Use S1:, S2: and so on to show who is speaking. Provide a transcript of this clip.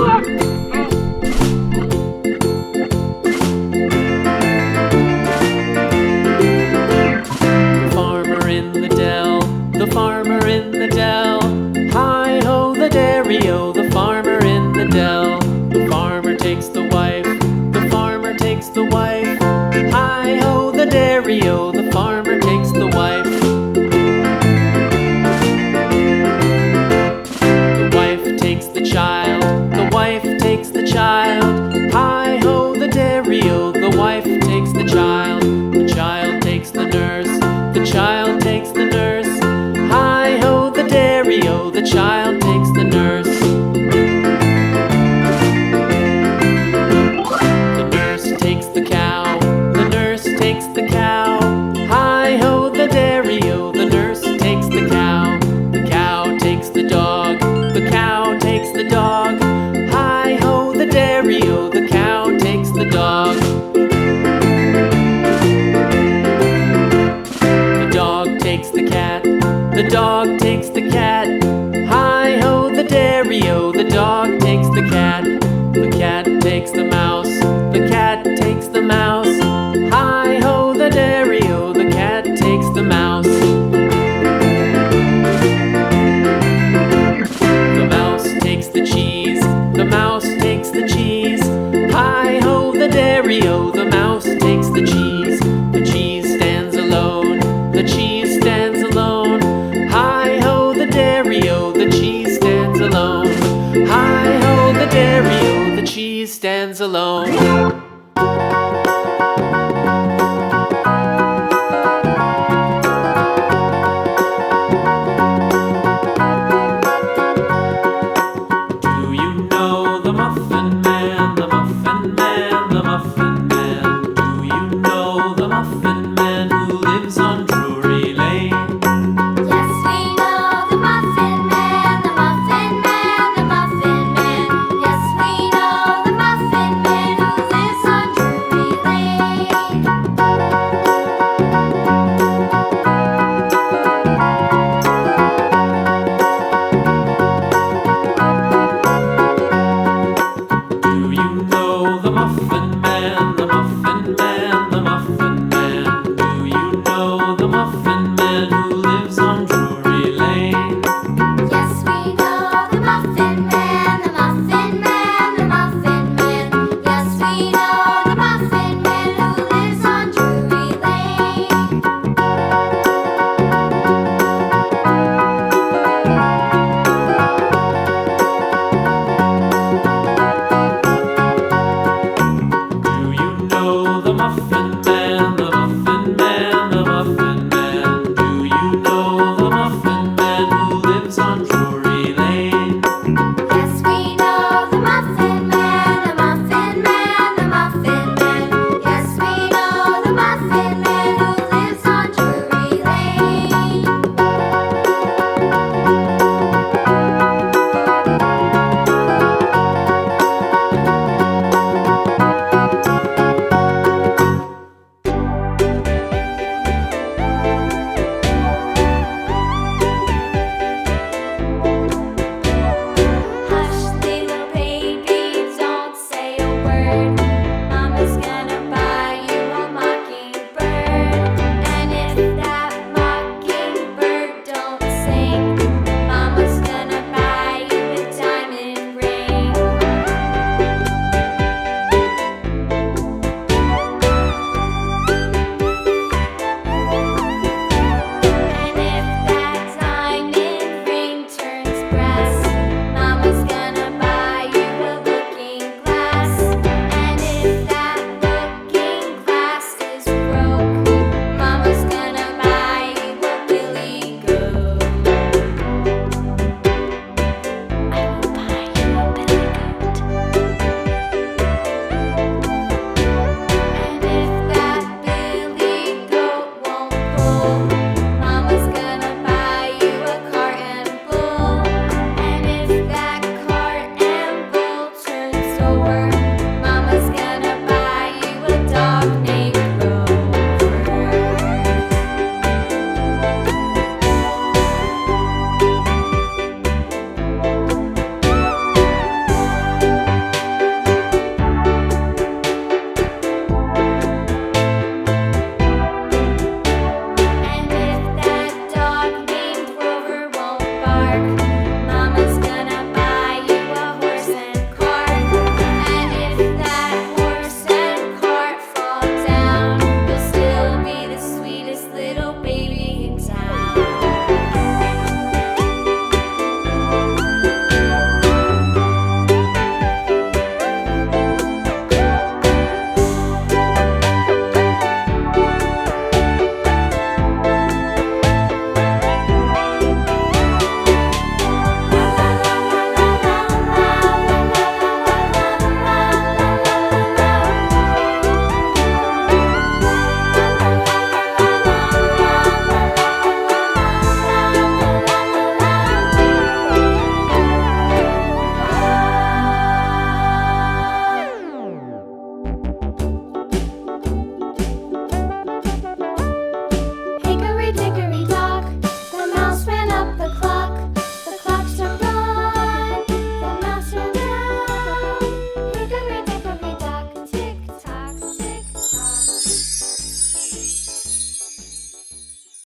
S1: The farmer in the dell. Hi-ho, the dairy-o, the farmer in the dell. The farmer takes the wife, the farmer takes the wife. Hi-ho, the dairy-o, the farmer takes the wife. The wife takes the child, the wife takes the child. Hi-ho, the dairy-o, the wife takes the child. The child takes the nurse, the child takes the nurse. Hi-ho, the dairy-o, the child takes the nurse. The nurse takes the cow, the nurse takes the cow. Hi-ho, the dairy-o, the nurse takes the cow. The cow takes the dog, the cow takes the dog. Hi-ho, the dairy-o, the cow takes the dog. The dog takes the cat, the dog takes the cat. Hi-ho, the dairy-o, the dog takes the cat. The cat takes the mouse, the cat takes the mouse. Hi-ho, the dairy-o, the cat takes the mouse. The mouse takes the cheese, the mouse takes the cheese. Hi-ho, the dairy-o, the mouse takes the cheese. The cheese stands alone, the cheese stands alone. Hi-ho, the dairy-o, the cheese stands alone. Hi-ho, the dairy-o, the cheese stands alone.